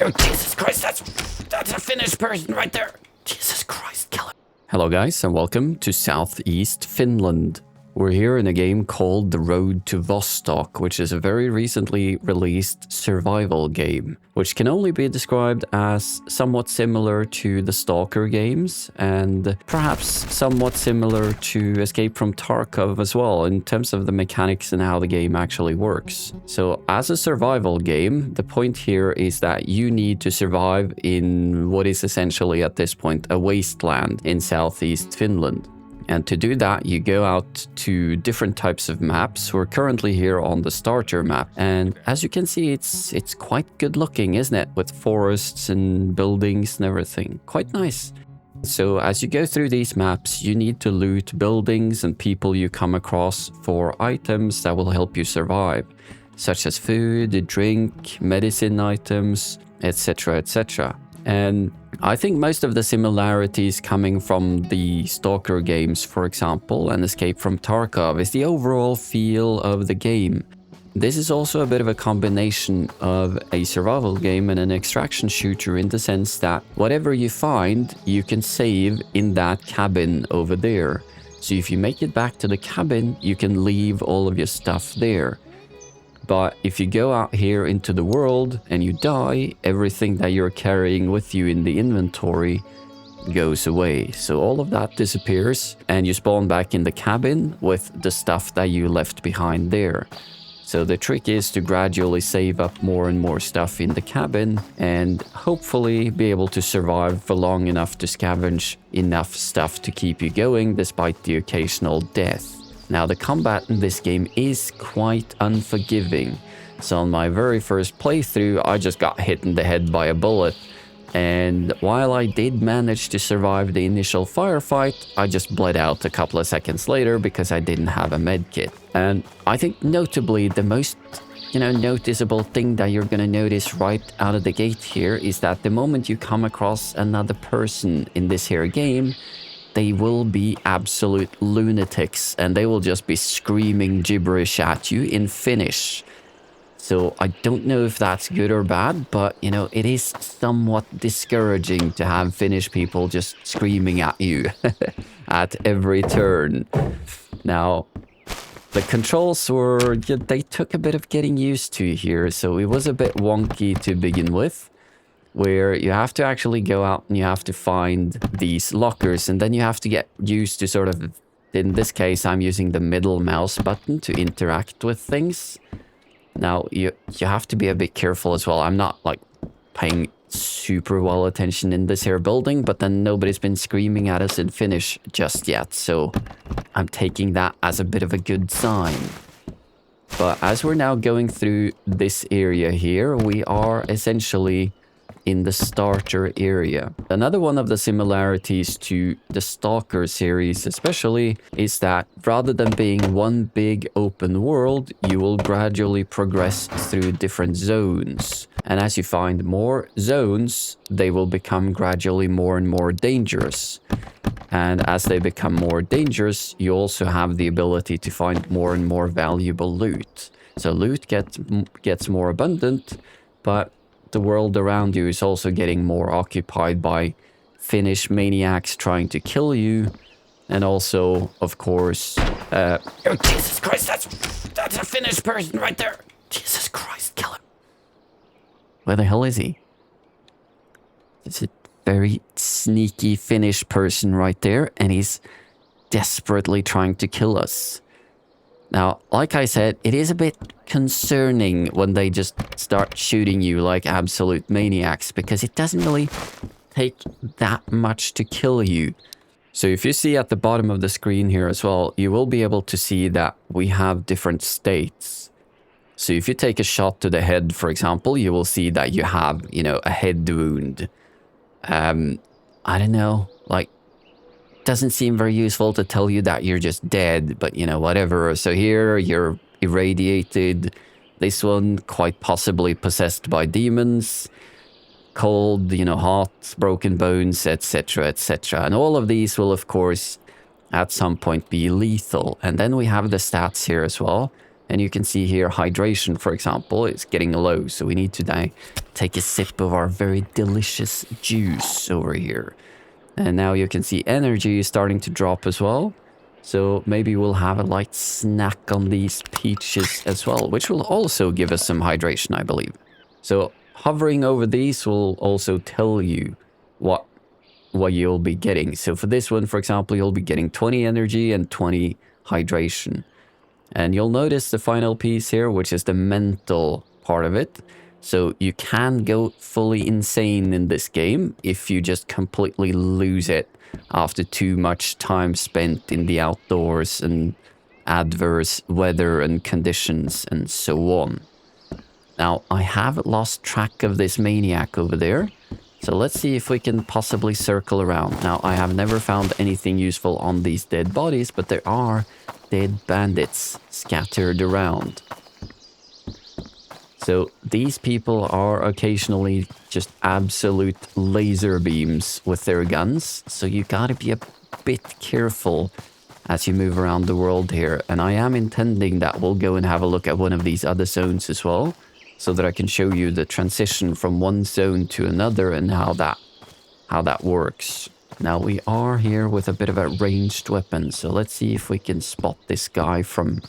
Oh, Jesus Christ, that's a Finnish person right there. Jesus Christ, kill him. Hello guys, and welcome to Sout East Finland. We're here in a game called The Road to Vostok, which is a very recently released survival game, which can only be described as somewhat similar to the Stalker games, and perhaps somewhat similar to Escape from Tarkov as well, in terms of the mechanics and how the game actually works. So as a survival game, the point here is that you need to survive in what is essentially at this point a wasteland in southeast Finland. And to do that, you go out to different types of maps. We're currently here on the starter map. And as you can see, it's quite good looking, isn't it? With forests and buildings and everything. Quite nice. So as you go through these maps, you need to loot buildings and people you come across for items that will help you survive, such as food, drink, medicine items, etc., etc. And I think most of the similarities coming from the Stalker games, for example, and Escape from Tarkov, is the overall feel of the game. This is also a bit of a combination of a survival game and an extraction shooter, in the sense that whatever you find, you can save in that cabin over there. So if you make it back to the cabin, you can leave all of your stuff there. But if you go out here into the world and you die, everything that you're carrying with you in the inventory goes away. So all of that disappears and you spawn back in the cabin with the stuff that you left behind there. So the trick is to gradually save up more and more stuff in the cabin and hopefully be able to survive for long enough to scavenge enough stuff to keep you going despite the occasional death. Now, the combat in this game is quite unforgiving. So on my very first playthrough, I just got hit in the head by a bullet. And while I did manage to survive the initial firefight, I just bled out a couple of seconds later because I didn't have a medkit. And I think notably the most, noticeable thing that you're gonna notice right out of the gate here is that the moment you come across another person in this here game, they will be absolute lunatics and they will just be screaming gibberish at you in Finnish. So I don't know if that's good or bad, but it is somewhat discouraging to have Finnish people just screaming at you at every turn. Now, the controls they took a bit of getting used to here, so it was a bit wonky to begin with, where you have to actually go out and you have to find these lockers, and then you have to get used to sort of, in this case, I'm using the middle mouse button to interact with things. Now, you have to be a bit careful as well. I'm not like paying super well attention in this here building, but then nobody's been screaming at us in Finnish just yet, so I'm taking that as a bit of a good sign. But as we're now going through this area here, we are essentially in the starter area. Another one of the similarities to the Stalker series especially is that rather than being one big open world, you will gradually progress through different zones. And as you find more zones, they will become gradually more and more dangerous. And as they become more dangerous, you also have the ability to find more and more valuable loot. So loot gets more abundant, but the world around you is also getting more occupied by Finnish maniacs trying to kill you. And also, of course... oh, Jesus Christ, that's a Finnish person right there. Jesus Christ, kill him. Where the hell is he? It's a very sneaky Finnish person right there, and he's desperately trying to kill us. Now, like I said, it is a bit concerning when they just start shooting you like absolute maniacs, because it doesn't really take that much to kill you. So if you see at the bottom of the screen here as well, you will be able to see that we have different states. So if you take a shot to the head, for example, you will see that you have, a head wound. I don't know, like, doesn't seem very useful to tell you that you're just dead, but whatever. So here you're irradiated. This one quite possibly possessed by demons. Cold, hot, broken bones, etc., etc. And all of these will, of course, at some point be lethal. And then we have the stats here as well. And you can see here hydration, for example, it's getting low. So we need to now take a sip of our very delicious juice over here. And now you can see energy is starting to drop as well. So maybe we'll have a light snack on these peaches as well, which will also give us some hydration, I believe. So hovering over these will also tell you what you'll be getting. So for this one, for example, you'll be getting 20 energy and 20 hydration. And you'll notice the final piece here, which is the mental part of it. So you can go fully insane in this game if you just completely lose it after too much time spent in the outdoors and adverse weather and conditions and so on. Now, I have lost track of this maniac over there. So let's see if we can possibly circle around. Now, I have never found anything useful on these dead bodies, but there are dead bandits scattered around. So these people are occasionally just absolute laser beams with their guns. So you gotta be a bit careful as you move around the world here. And I am intending that we'll go and have a look at one of these other zones as well, so that I can show you the transition from one zone to another and how that works. Now we are here with a bit of a ranged weapon, so let's see if we can spot this guy from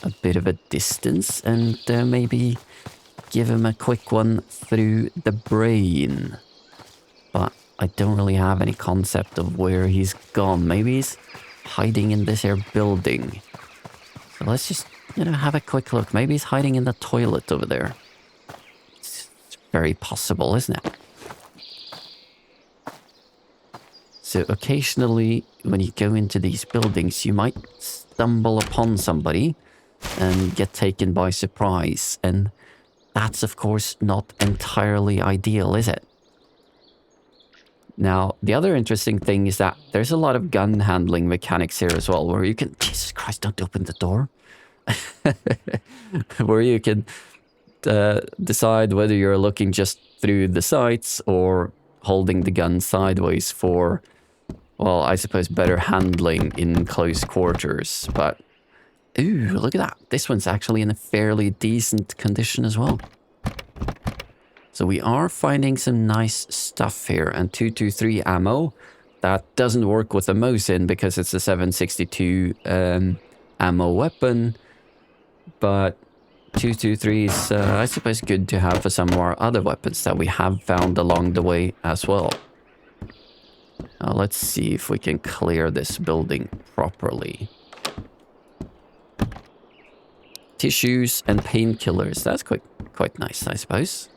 a bit of a distance and maybe give him a quick one through the brain. But I don't really have any concept of where he's gone. Maybe he's hiding in this here building. So let's just, have a quick look. Maybe he's hiding in the toilet over there. It's very possible, isn't it? So occasionally, when you go into these buildings, you might stumble upon somebody and get taken by surprise. And that's, of course, not entirely ideal, is it? Now, the other interesting thing is that there's a lot of gun handling mechanics here as well, where you can... Jesus Christ, don't open the door. Where you can decide whether you're looking just through the sights or holding the gun sideways for, well, I suppose better handling in close quarters. But, ooh, look at that. This one's actually in a fairly decent condition as well. So we are finding some nice stuff here. And 223 ammo, that doesn't work with the Mosin because it's a 762 ammo weapon. But 223 is, I suppose, good to have for some of our other weapons that we have found along the way as well. Now let's see if we can clear this building properly. Tissues and painkillers. That's quite nice, I suppose.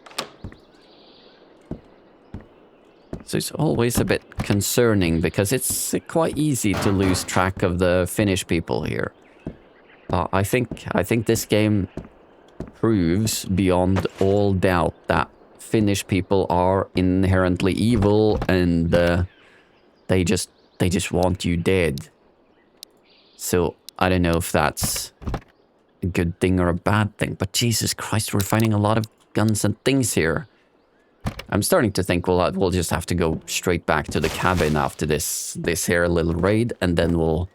So it's always a bit concerning because it's quite easy to lose track of the Finnish people here. But I think this game proves beyond all doubt that Finnish people are inherently evil and they just want you dead. So I don't know if that's a good thing or a bad thing, but Jesus Christ, we're finding a lot of guns and things here. I'm starting to think we'll just have to go straight back to the cabin after this here little raid, and then we'll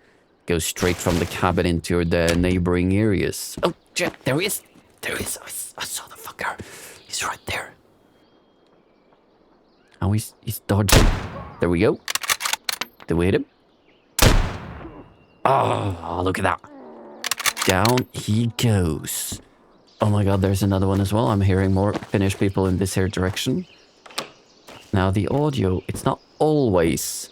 go straight from the cabin into the neighboring areas. Oh, shit, there he is. There he is. I saw the fucker. He's right there. Oh, he's dodging. There we go. Did we hit him? Oh, look at that. Down he goes. Oh my god, there's another one as well. I'm hearing more Finnish people in this here direction. Now the audio, it's not always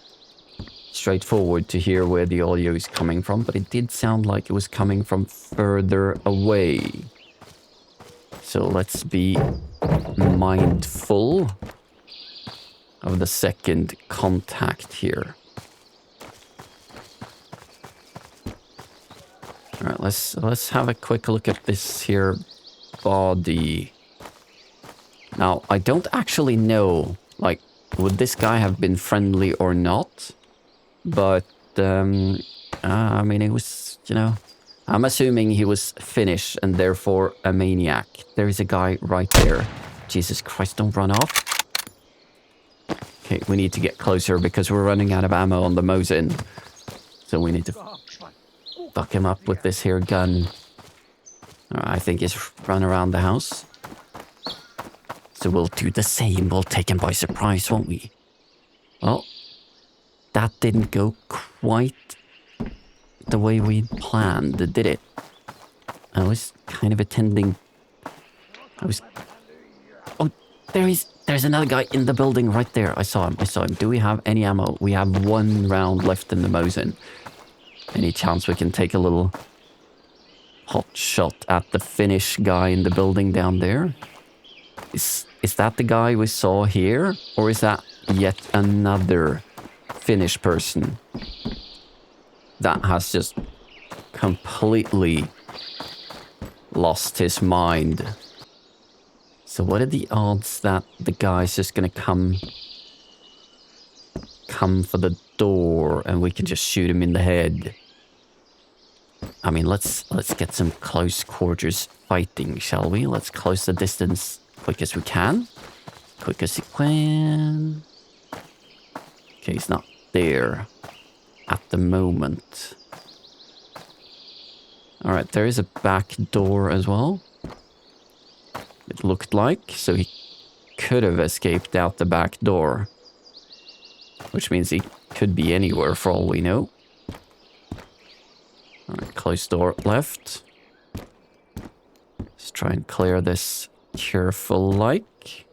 straightforward to hear where the audio is coming from, but it did sound like it was coming from further away. So let's be mindful of the second contact here. Alright, let's have a quick look at this here body. Now, I don't actually know, like, would this guy have been friendly or not? But, I mean, it was, I'm assuming he was Finnish and therefore a maniac. There is a guy right there. Jesus Christ, don't run off. Okay, we need to get closer because we're running out of ammo on the Mosin. So we need to fuck him up with this here gun. I think he's run around the house. So we'll do the same. We'll take him by surprise, won't we? Well, that didn't go quite the way we planned, did it? I was kind of attending... Oh, there's another guy in the building right there. I saw him. Do we have any ammo? We have 1 round left in the Mosin. Any chance we can take a little hot shot at the Finnish guy in the building down there? Is that the guy we saw here? Or is that yet another Finnish person that has just completely lost his mind? So what are the odds that the guy's just gonna come for the door and we can just shoot him in the head? I mean, let's get some close quarters fighting, shall we? Let's close the distance quick as we can. Quick as we can. Okay, he's not there at the moment. Alright, there is a back door as well. It looked like, so he could have escaped out the back door. Which means he could be anywhere for all we know. Alright, close door left. Let's try and clear this careful like.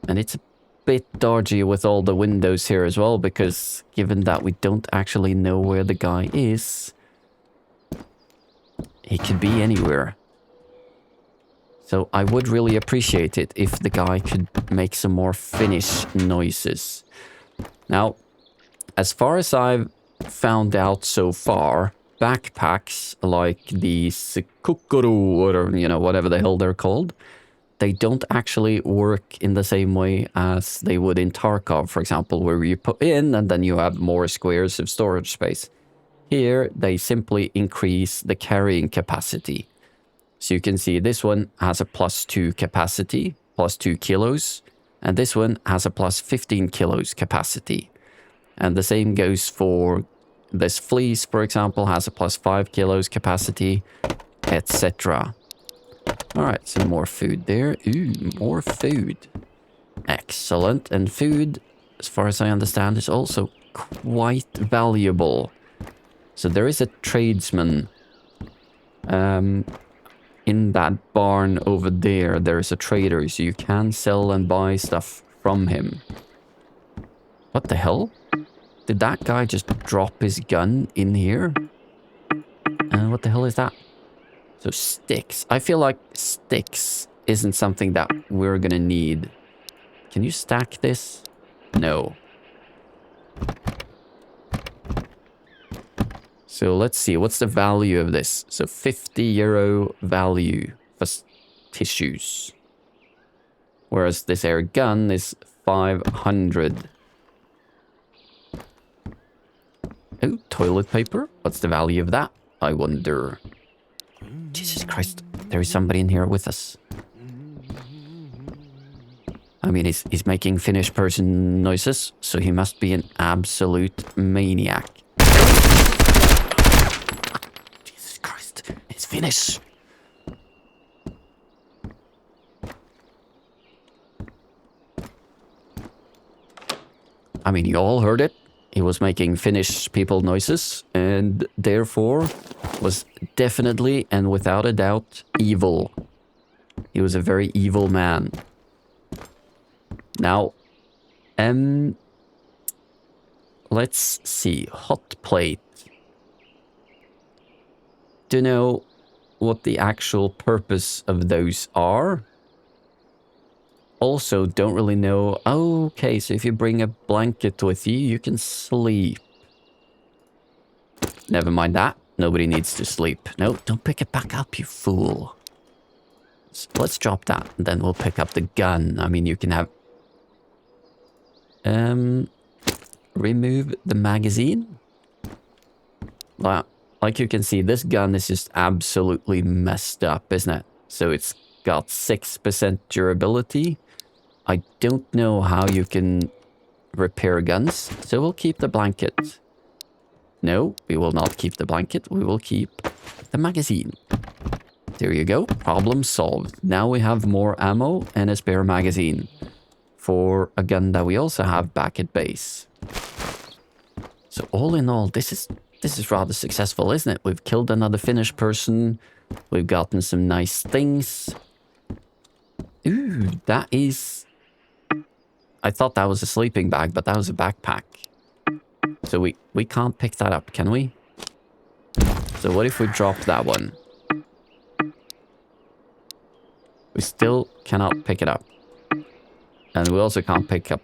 And it's a bit dodgy with all the windows here as well, because given that we don't actually know where the guy is, he could be anywhere. So I would really appreciate it if the guy could make some more Finnish noises. Now, as far as I've found out so far, backpacks like these kukuru, or you know, whatever the hell they're called, they don't actually work in the same way as they would in Tarkov, for example, where you put in and then you have more squares of storage space. Here, they simply increase the carrying capacity. So you can see this one has a +2 capacity, +2 kilos, and this one has a +15 kilos capacity. And the same goes for this fleece, for example, has a +5 kilos capacity, etc. Alright, some more food there. Ooh, more food. Excellent. And food, as far as I understand, is also quite valuable. So there is a tradesman in that barn over there. There is a trader, so you can sell and buy stuff from him. What the hell? Did that guy just drop his gun in here? And what the hell is that? So sticks. I feel like sticks isn't something that we're gonna need. Can you stack this? No. So let's see, what's the value of this? So 50 euro value for tissues. Whereas this air gun is 500. Oh, toilet paper? What's the value of that? I wonder. Jesus Christ, there is somebody in here with us. I mean, he's making Finnish person noises, so he must be an absolute maniac. Jesus Christ, it's Finnish. I mean, you all heard it. He was making Finnish people noises, and therefore was definitely and without a doubt evil. He was a very evil man. Now, let's see. Hot plate. Do you know what the actual purpose of those are? Also, don't really know. Okay, so if you bring a blanket with you, you can sleep. Never mind that. Nobody needs to sleep. No, don't pick it back up, you fool. So let's drop that, and then we'll pick up the gun. I mean, you can have... remove the magazine. Well, like you can see, this gun is just absolutely messed up, isn't it? So it's got 6% durability. I don't know how you can repair guns, so we'll keep the blanket. No, we will not keep the blanket. We will keep the magazine. There you go. Problem solved. Now we have more ammo and a spare magazine for a gun that we also have back at base. So all in all, this is rather successful, isn't it? We've killed another Finnish person. We've gotten some nice things. Ooh, that is... I thought that was a sleeping bag, but that was a backpack. So we can't pick that up, can we? So what if we drop that one? We still cannot pick it up. And we also can't pick up...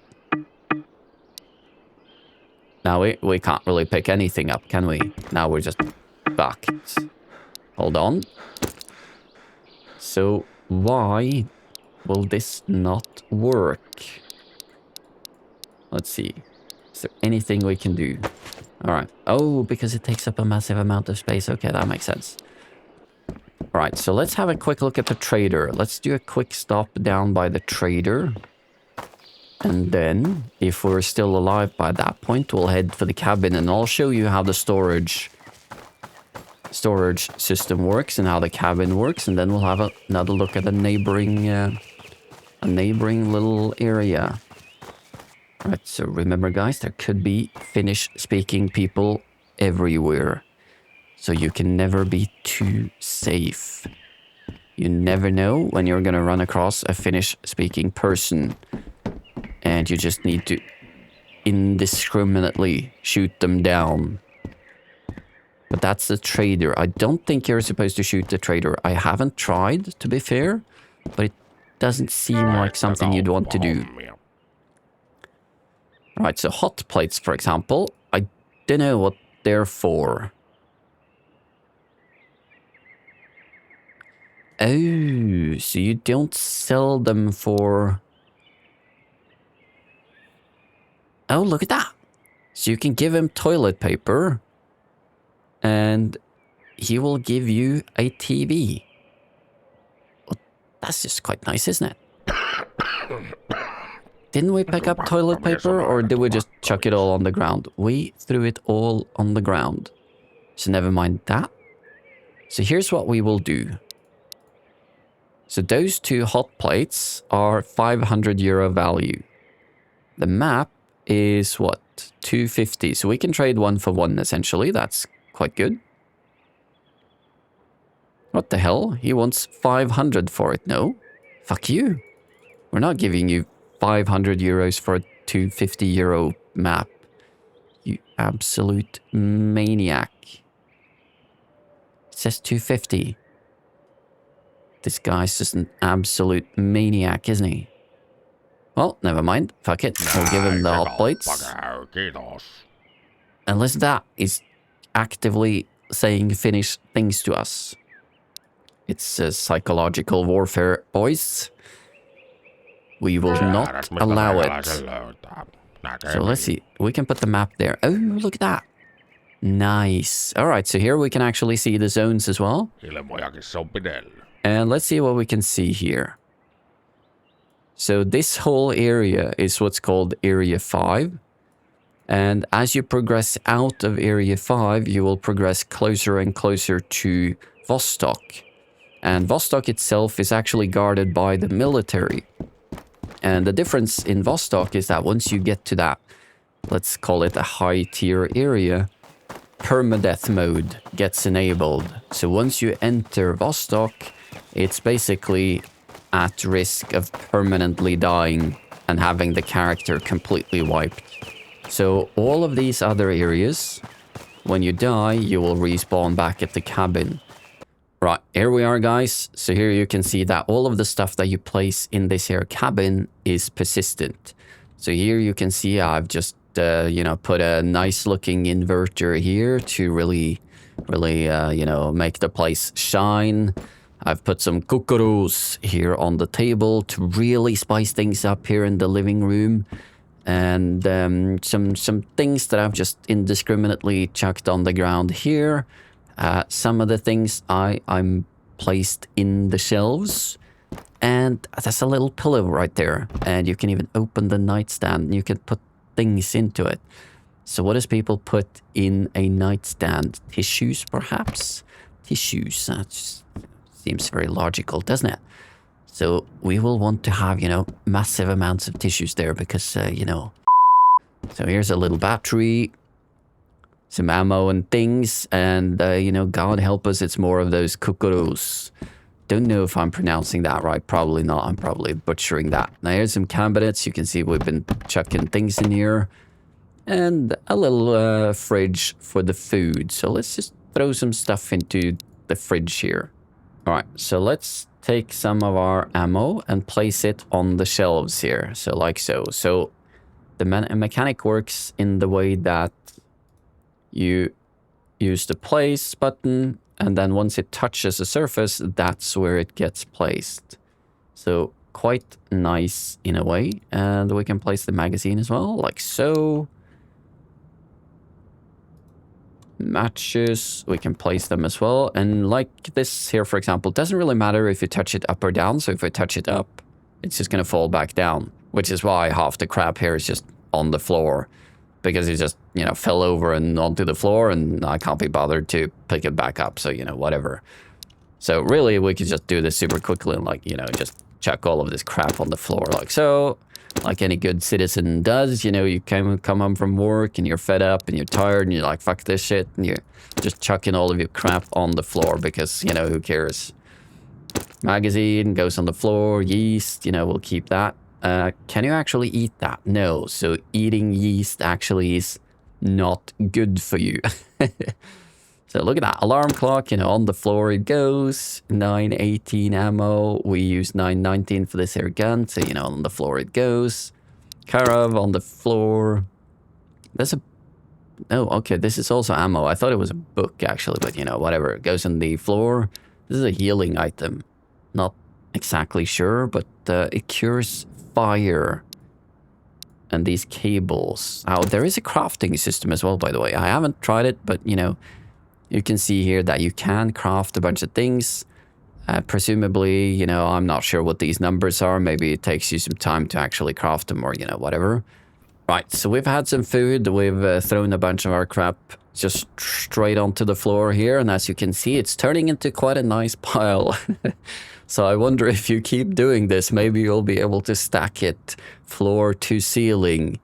Now we can't really pick anything up, can we? Now we're just fucked. Hold on. So why will this not work? Let's see. Is there anything we can do? Alright. Oh, because it takes up a massive amount of space. Okay, that makes sense. Alright, so let's have a quick look at the trader. Let's do a quick stop down by the trader. And then, if we're still alive by that point, we'll head for the cabin and I'll show you how the storage system works and how the cabin works. And then we'll have another look at a neighboring little area. Right, so remember guys, there could be Finnish-speaking people everywhere. So you can never be too safe. You never know when you're gonna run across a Finnish-speaking person. And you just need to indiscriminately shoot them down. But that's the trader. I don't think you're supposed to shoot the trader. I haven't tried, to be fair. But it doesn't seem like something you'd want to do. Right, so hot plates, for example, I don't know what they're for. Oh, so you don't sell them for... Oh, look at that. So you can give him toilet paper and he will give you a TV. Well, that's just quite nice, isn't it? Didn't we pick up toilet paper or did we just chuck it all on the ground? We threw it all on the ground. So never mind that. So here's what we will do. So those two hot plates are 500 euro value. The map is what? 250. So we can trade one for one essentially. That's quite good. What the hell? He wants 500 for it. No. Fuck you. We're not giving you 500 euros for a 250 euro map. You absolute maniac. It says 250. This guy's just an absolute maniac, isn't he? Well, never mind. Fuck it. We'll give him the hot plates. And listen to that. He's actively saying Finnish things to us. It's psychological warfare, boys. We will not allow it. So let's see. We can put the map there. Oh, look at that. Nice. All right, so here we can actually see the zones as well. And let's see what we can see here. So this whole area is what's called Area 5. And as you progress out of Area 5, you will progress closer and closer to Vostok. And Vostok itself is actually guarded by the military. And the difference in Vostok is that once you get to that, let's call it a high tier area, permadeath mode gets enabled. So once you enter Vostok, it's basically at risk of permanently dying and having the character completely wiped. So all of these other areas, when you die, you will respawn back at the cabin. Right, here we are, guys. So here you can see that all of the stuff that you place in this here cabin is persistent. So here you can see I've just, put a nice looking inverter here to really, make the place shine. I've put some kukurus here on the table to really spice things up here in the living room. And some things that I've just indiscriminately chucked on the ground here. Some of the things I'm placed in the shelves. And there's a little pillow right there. And you can even open the nightstand and you can put things into it. So what does people put in a nightstand? Tissues, perhaps? Tissues, that seems very logical, doesn't it? So we will want to have, you know, massive amounts of tissues there because, you know. So here's a little battery, some ammo and things, and, you know, God help us, it's more of those kukuros. Don't know if I'm pronouncing that right. Probably not. I'm probably butchering that. Now here's some cabinets. You can see we've been chucking things in here. And a little fridge for the food. So let's just throw some stuff into the fridge here. All right, so let's take some of our ammo and place it on the shelves here. So like so. So the mechanic works in the way that you use the place button, and then once it touches the surface, that's where it gets placed. So quite nice in a way. And we can place the magazine as well, like so. Matches, we can place them as well. And like this here, for example, doesn't really matter if you touch it up or down. So if I touch it up, it's just going to fall back down, which is why half the crap here is just on the floor, because it just, you know, fell over and onto the floor, and I can't be bothered to pick it back up. So, you know, whatever. So really we could just do this super quickly and, like, you know, just chuck all of this crap on the floor like so. Like any good citizen does, you know, you come home from work and you're fed up and you're tired and you're like, fuck this shit, and you're just chucking all of your crap on the floor because, you know, who cares? Magazine goes on the floor, yeast, you know, we'll keep that. Can you actually eat that? No, so eating yeast actually is not good for you. So look at that, alarm clock, you know, on the floor it goes. 918 ammo, we use 919 for this air gun, so, you know, on the floor it goes. Carav on the floor. There's a... Oh, okay, this is also ammo. I thought it was a book, actually, but, you know, whatever. It goes on the floor. This is a healing item. Not exactly sure, but it cures fire. And these cables. Oh, there is a crafting system as well, by the way. I haven't tried it, but, you know... You can see here that you can craft a bunch of things. Presumably, you know, I'm not sure what these numbers are. Maybe it takes you some time to actually craft them or, you know, whatever. Right, so we've had some food. We've thrown a bunch of our crap just straight onto the floor here. And as you can see, it's turning into quite a nice pile. So I wonder if you keep doing this, maybe you'll be able to stack it floor to ceiling.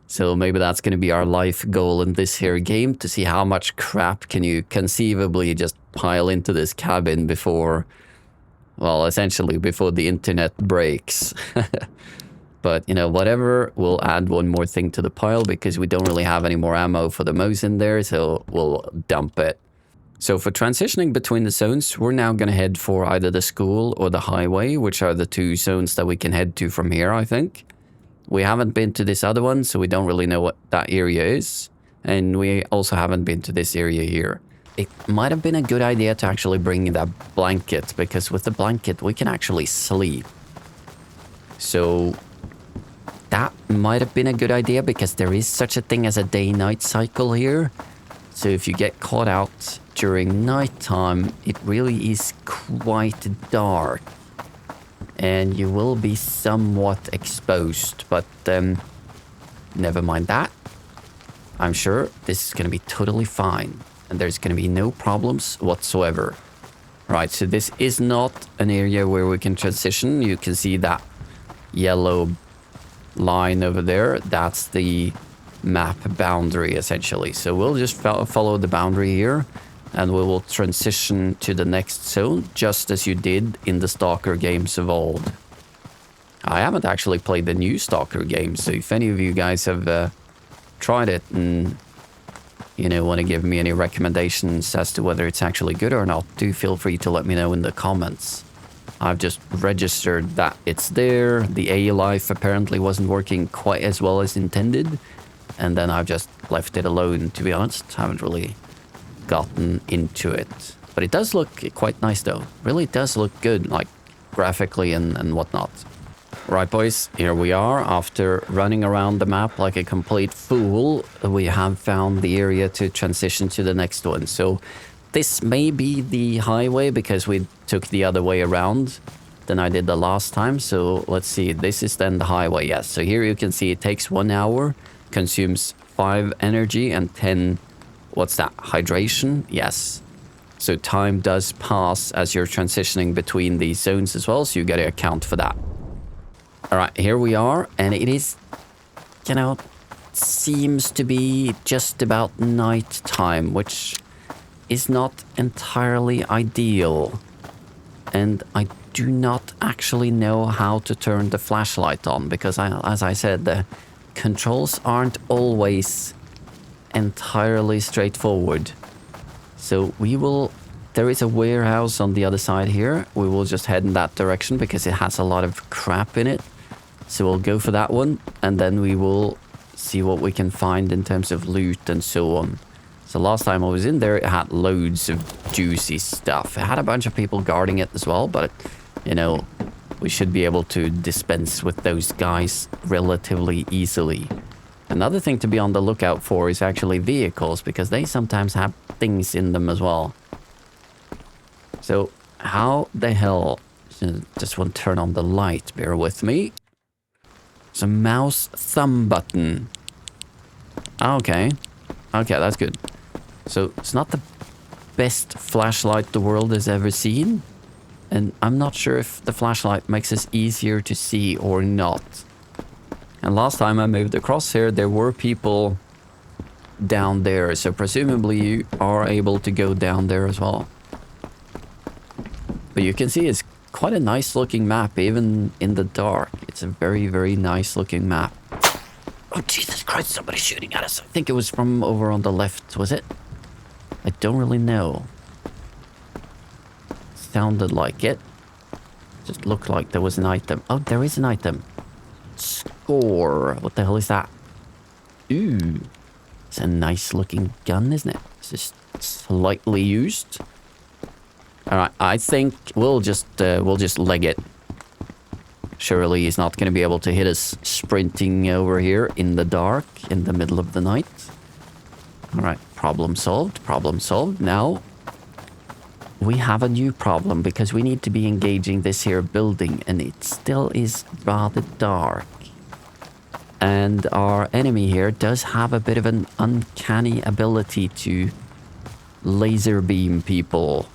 So maybe that's going to be our life goal in this here game, to see how much crap can you conceivably just pile into this cabin before, well, essentially before the internet breaks. But, you know, whatever, we'll add one more thing to the pile because we don't really have any more ammo for the Moes in there, so we'll dump it. So for transitioning between the zones, we're now going to head for either the school or the highway, which are the two zones that we can head to from here, I think. We haven't been to this other one, so we don't really know what that area is. And we also haven't been to this area here. It might have been a good idea to actually bring that blanket, because with the blanket, we can actually sleep. So that might have been a good idea, because there is such a thing as a day-night cycle here. So if you get caught out during nighttime, it really is quite dark. And you will be somewhat exposed, but never mind that. I'm sure this is going to be totally fine, and there's going to be no problems whatsoever. Right, so this is not an area where we can transition. You can see that yellow line over there. That's the map boundary, essentially. So we'll just follow the boundary here, and we will transition to the next zone, just as you did in the Stalker games of old. I haven't actually played the new Stalker games, so if any of you guys have tried it and, you know, want to give me any recommendations as to whether it's actually good or not, do feel free to let me know in the comments. I've just registered that it's there. The A-Life apparently wasn't working quite as well as intended, and then I've just left it alone, to be honest. Haven't really gotten into it, but it does look quite nice though. Really does look good, like graphically and whatnot. Right, boys, here we are. After running around the map like a complete fool, we have found the area to transition to the next one. So this may be the highway, because we took the other way around than I did the last time. So let's see, this is then the highway. Yes, so here you can see it takes 1 hour, consumes 5 energy and 10, what's that, hydration? Yes. So time does pass as you're transitioning between these zones as well, so you gotta account for that. Alright, here we are, and it is, you know, seems to be just about night time, which is not entirely ideal. And I do not actually know how to turn the flashlight on, because as I said, the controls aren't always entirely straightforward. So there is a warehouse on the other side here. We will just head in that direction because it has a lot of crap in it. So we'll go for that one, and then we will see what we can find in terms of loot and so on. So last time I was in there, it had loads of juicy stuff. It had a bunch of people guarding it as well, but, you know, we should be able to dispense with those guys relatively easily. Another thing to be on the lookout for is actually vehicles, because they sometimes have things in them as well. So how the hell... Just want to turn on the light, bear with me. It's a mouse thumb button. Okay. Okay, that's good. So it's not the best flashlight the world has ever seen. And I'm not sure if the flashlight makes it easier to see or not. And last time I moved across here, there were people down there. So presumably you are able to go down there as well. But you can see it's quite a nice looking map, even in the dark. It's a very, very nice looking map. Oh, Jesus Christ, somebody's shooting at us. I think it was from over on the left, was it? I don't really know. Sounded like it. Just looked like there was an item. Oh, there is an item. Score. What the hell is that? Ooh. It's a nice looking gun, isn't it? It's just slightly used. Alright, I think we'll just leg it. Surely he's not going to be able to hit us sprinting over here in the dark, in the middle of the night. Alright, problem solved, problem solved. Now, we have a new problem because we need to be engaging this here building, and it still is rather dark. And our enemy here does have a bit of an uncanny ability to laser beam people.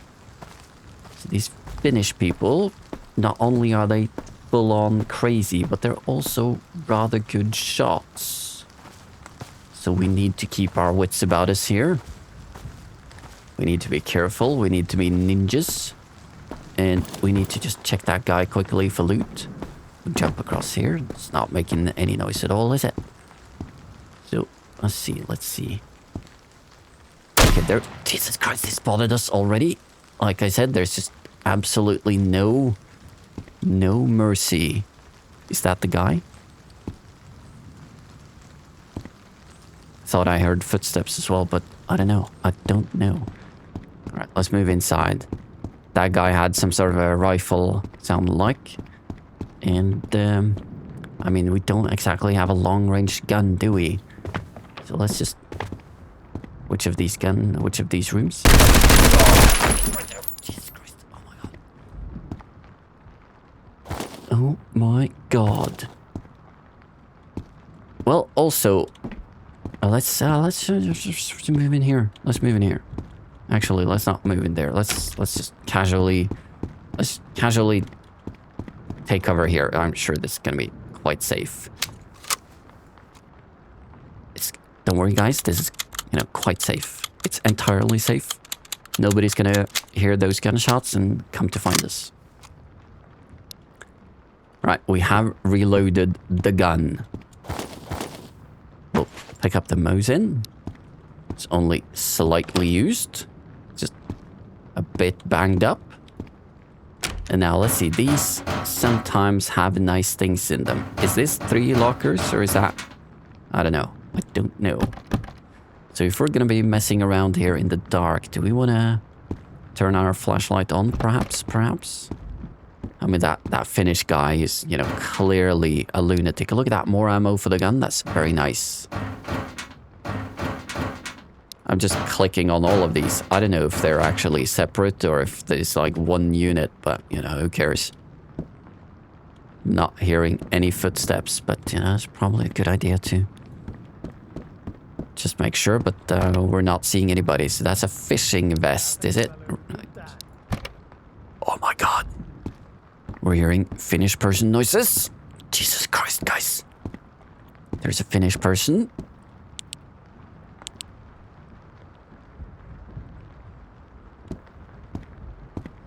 So these Finnish people, not only are they full-on crazy, but they're also rather good shots. So we need to keep our wits about us here. We need to be careful, we need to be ninjas. And we need to just check that guy quickly for loot. Jump across here. It's not making any noise at all, is it? So, let's see. Okay, there... Jesus Christ, they spotted us already. Like I said, there's just absolutely no mercy. Is that the guy? Thought I heard footsteps as well, but I don't know. I don't know. Alright, let's move inside. That guy had some sort of a rifle, sounded like. And, I mean, we don't exactly have a long-range gun, do we? So let's just... Which of these rooms? Right there. Jesus Christ. Oh my god. Oh my god. Well, also... let's just move in here. Let's move in here. Actually, let's not move in there. Let's just casually... Let's casually... take cover here. I'm sure this is gonna be quite safe. Don't worry, guys. This is, quite safe. It's entirely safe. Nobody's gonna hear those gunshots and come to find us. Right, we have reloaded the gun. We'll pick up the Mosin. It's only slightly used. Just a bit banged up. And now let's see, these sometimes have nice things in them. Is this 3 lockers or is that... I don't know. I don't know. So if we're gonna be messing around here in the dark, do we wanna turn our flashlight on perhaps? I mean, that Finnish guy is, clearly a lunatic. Look at that, more ammo for the gun. That's very nice. I'm just clicking on all of these. I don't know if they're actually separate or if there's like one unit, but, who cares? Not hearing any footsteps, but, it's probably a good idea to just make sure, but we're not seeing anybody. So that's a fishing vest, is it? Oh my god. We're hearing Finnish person noises. Jesus Christ, guys. There's a Finnish person.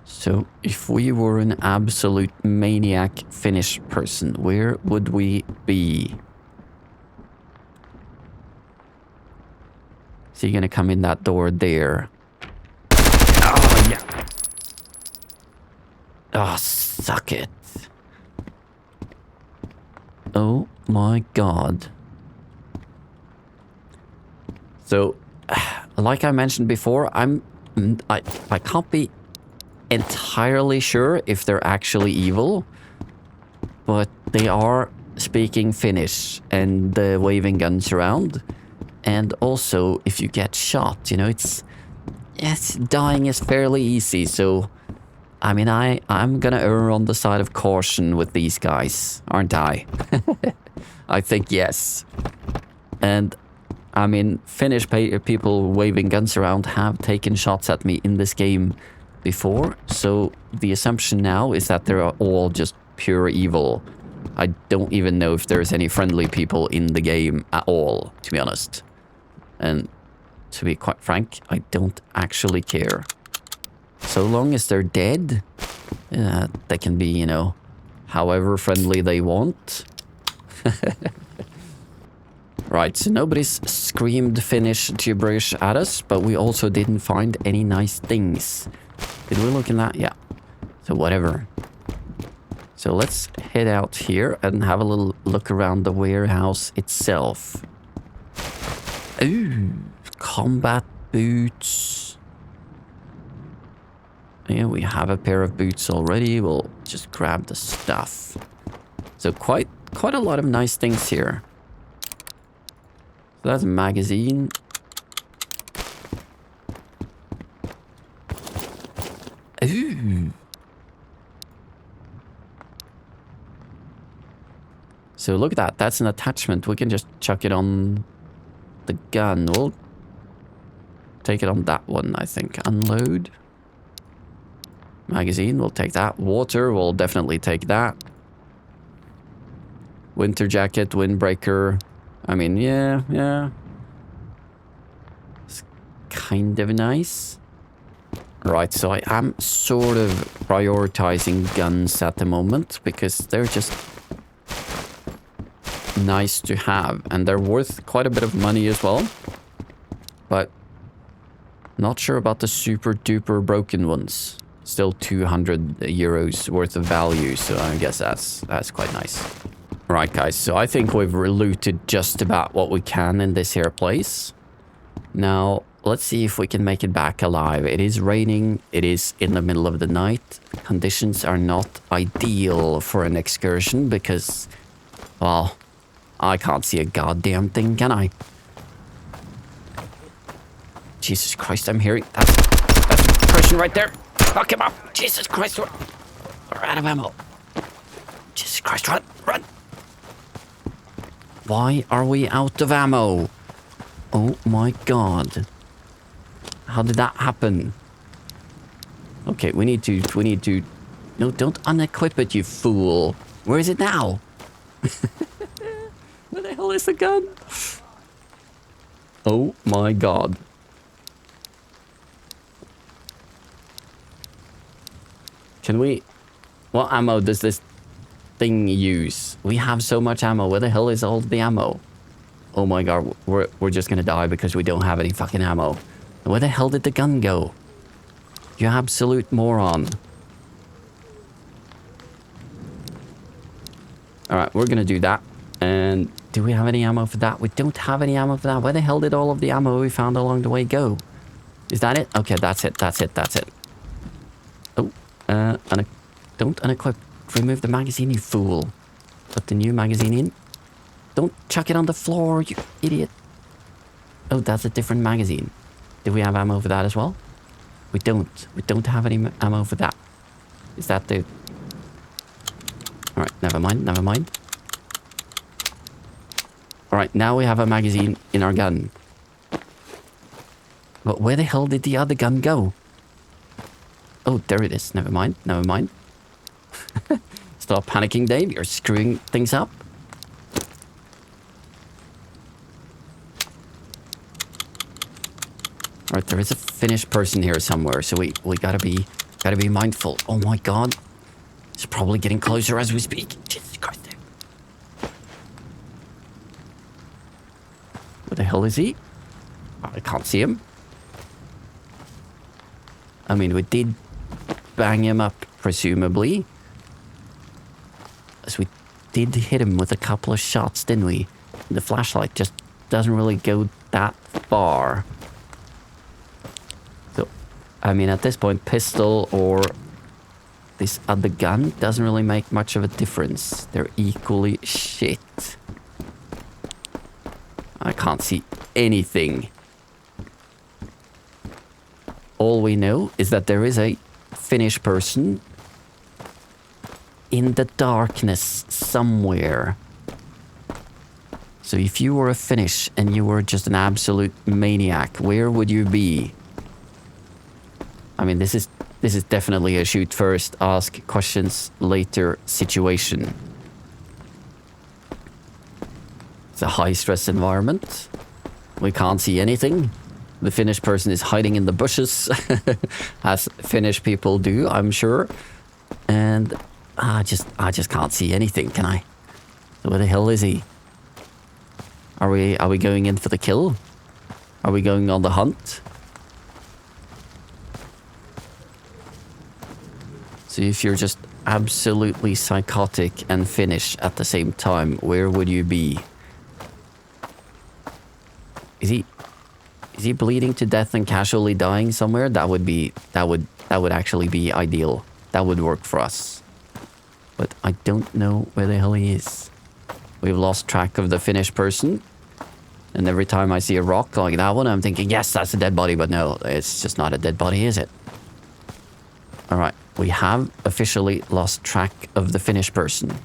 So, if we were an absolute maniac Finnish person, where would we be? Is he gonna come in that door there? Oh, yeah. Oh, suck it. Oh my god. So, like I mentioned before, I can't be entirely sure if they're actually evil, but they are speaking Finnish and waving guns around. And also, if you get shot, you know, dying is fairly easy. So, I mean, I'm gonna err on the side of caution with these guys, aren't I? I think yes. And I mean, Finnish people waving guns around have taken shots at me in this game before, so the assumption now is that they're all just pure evil. I don't even know if there's any friendly people in the game at all, to be honest. And to be quite frank, I don't actually care. So long as they're dead, they can be, you know, however friendly they want. Right, so nobody's screamed Finnish gibberish at us, but we also didn't find any nice things. Did we look in that? Yeah. So whatever. So let's head out here and have a little look around the warehouse itself. Ooh, combat boots. Yeah, we have a pair of boots already. We'll just grab the stuff. So quite a lot of nice things here. So that's a magazine. Ooh. So look at that. That's an attachment. We can just chuck it on the gun. We'll take it on that one, I think. Unload. Magazine, we'll take that. Water, we'll definitely take that. Winter jacket, windbreaker. I mean, yeah. It's kind of nice. Right, so I am sort of prioritizing guns at the moment because they're just nice to have. And they're worth quite a bit of money as well. But not sure about the super duper broken ones. Still 200 euros worth of value, so I guess that's quite nice. Right, guys, so I think we've looted just about what we can in this here place. Now, let's see if we can make it back alive. It is raining, it is in the middle of the night. Conditions are not ideal for an excursion because, well, I can't see a goddamn thing, can I? Jesus Christ, I'm hearing... That's a person right there. Fuck him up. Jesus Christ, we're out of ammo. Jesus Christ, run. Why are we out of ammo? Oh my god. How did that happen? Okay, we need to... No, don't unequip it, you fool. Where is it now? Where the hell is the gun? Oh my god. Can we... What ammo does this thing use? We have so much ammo. Where the hell is all the ammo? Oh my god, we're just gonna die because we don't have any fucking ammo. Where the hell did the gun go? You absolute moron. Alright, we're gonna do that. And do we have any ammo for that? We don't have any ammo for that. Where the hell did all of the ammo we found along the way go? Is that it? Okay, that's it. Oh, don't unequip. Remove the magazine, you fool. Put the new magazine in. Don't chuck it on the floor, you idiot. Oh, that's a different magazine. Do we have ammo for that as well? We don't. We don't have any ammo for that. Is that the... Alright, never mind. Alright, now we have a magazine in our gun. But where the hell did the other gun go? Oh, there it is. Never mind. Never mind. Stop panicking, Dave. You're screwing things up. Alright, there is a Finnish person here somewhere, so we gotta be mindful. Oh my god. It's probably getting closer as we speak. Jesus Christ. Where the hell is he? I can't see him. I mean, we did bang him up, presumably. As we did hit him with a couple of shots, didn't we? The flashlight just doesn't really go that far. So, I mean, at this point, pistol or this other gun doesn't really make much of a difference. They're equally shit. I can't see anything. All we know is that there is a Finnish person in the darkness somewhere. So if you were a Finnish and you were just an absolute maniac, where would you be? I mean, this is definitely a shoot first, ask questions later situation. It's a high-stress environment. We can't see anything. The Finnish person is hiding in the bushes, as Finnish people do, I'm sure. And I just can't see anything, can I? So where the hell is he? Are we going in for the kill? Are we going on the hunt? So if you're just absolutely psychotic and Finnish at the same time, where would you be? Is he bleeding to death and casually dying somewhere? That would actually be ideal. That would work for us. But I don't know where the hell he is. We've lost track of the Finnish person. And every time I see a rock like that one, I'm thinking, yes, that's a dead body. But no, it's just not a dead body, is it? All right, we have officially lost track of the Finnish person.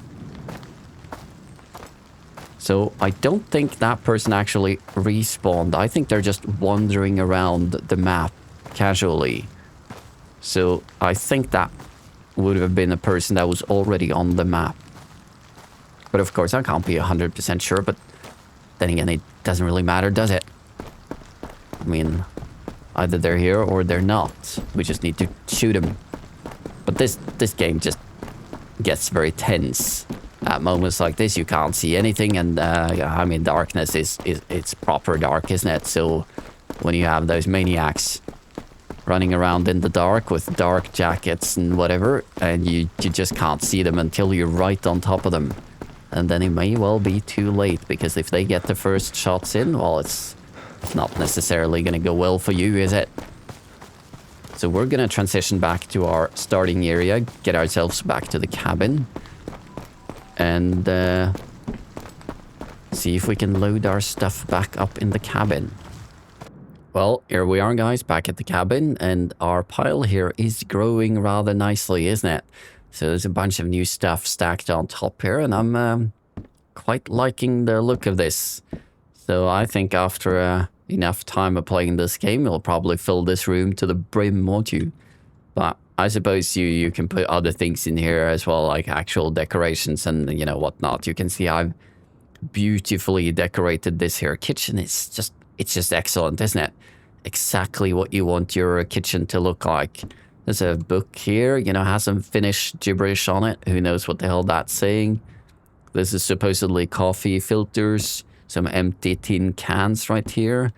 So I don't think that person actually respawned. I think they're just wandering around the map casually. So I think that would have been a person that was already on the map. But of course, I can't be 100% sure, but then again, it doesn't really matter, does it? I mean, either they're here or they're not. We just need to shoot them. But this game just gets very tense. At moments like this, you can't see anything, and I mean, darkness it's proper dark, isn't it? So when you have those maniacs running around in the dark with dark jackets and whatever, and you just can't see them until you're right on top of them, and then it may well be too late, because if they get the first shots in, well, it's not necessarily going to go well for you, is it? So we're going to transition back to our starting area, get ourselves back to the cabin, and see if we can load our stuff back up in the cabin. Well, here we are, guys, back at the cabin, and our pile here is growing rather nicely, isn't it? So there's a bunch of new stuff stacked on top here, and I'm quite liking the look of this. So I think after enough time of playing this game, you'll probably fill this room to the brim, won't you? But I suppose you can put other things in here as well, like actual decorations and, you know, whatnot. You can see I've beautifully decorated this here kitchen. It's just excellent, isn't it? Exactly what you want your kitchen to look like. There's a book here, you know, has some Finnish gibberish on it. Who knows what the hell that's saying? This is supposedly coffee filters, some empty tin cans right here.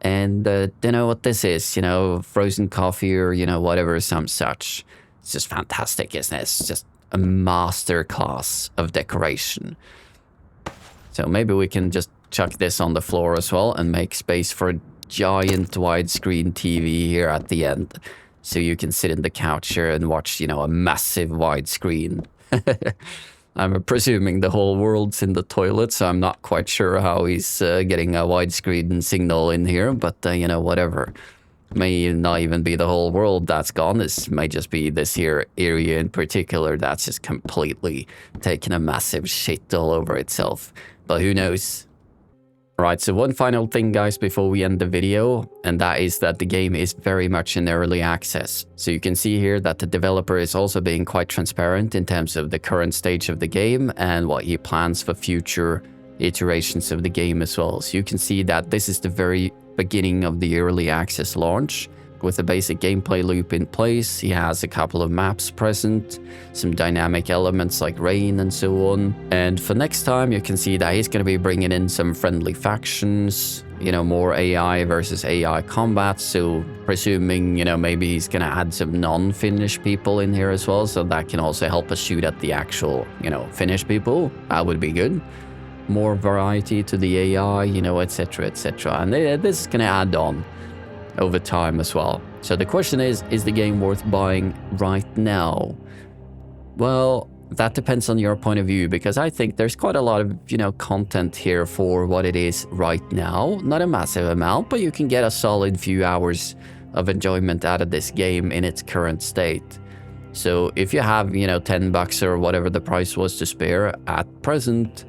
And don't know what this is, you know, frozen coffee or, you know, whatever, some such. It's just fantastic, isn't it? It's just a masterclass of decoration. So maybe we can just chuck this on the floor as well and make space for a giant widescreen TV here at the end. So you can sit in the couch here and watch, you know, a massive widescreen. I'm presuming the whole world's in the toilet, so I'm not quite sure how he's getting a widescreen signal in here, but, you know, whatever. May not even be the whole world that's gone. This may just be this here area in particular that's just completely taken a massive shit all over itself. But who knows? Alright, so one final thing guys before we end the video, and that is that the game is very much in early access. So you can see here that the developer is also being quite transparent in terms of the current stage of the game and what he plans for future iterations of the game as well. So you can see that this is the very beginning of the early access launch. With a basic gameplay loop in place, he has a couple of maps present, some dynamic elements like rain and so on. And for next time, you can see that he's going to be bringing in some friendly factions, you know, more AI versus AI combat. So presuming, you know, maybe he's going to add some non-Finnish people in here as well. So that can also help us shoot at the actual, you know, Finnish people. That would be good. More variety to the AI, you know, etc, etc. And this is going to add on over time as well. So the question is the game worth buying right now? Well, that depends on your point of view, because I think there's quite a lot of, you know, content here for what it is right now. Not a massive amount, but you can get a solid few hours of enjoyment out of this game in its current state. So if you have, you know, $10 or whatever the price was to spare at present,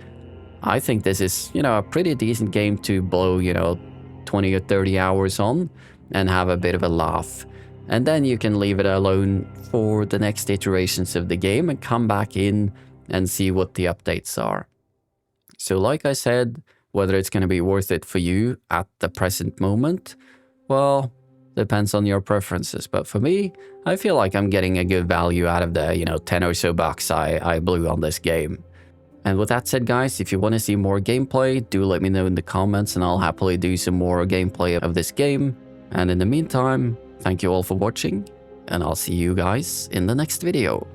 I think this is, you know, a pretty decent game to blow, you know, 20 or 30 hours on and have a bit of a laugh. And then you can leave it alone for the next iterations of the game and come back in and see what the updates are. So like I said, whether it's going to be worth it for you at the present moment, well, depends on your preferences. But for me, I feel like I'm getting a good value out of the, you know, 10 or so bucks I blew on this game. And with that said, guys, if you want to see more gameplay, do let me know in the comments and I'll happily do some more gameplay of this game. And in the meantime, thank you all for watching, and I'll see you guys in the next video.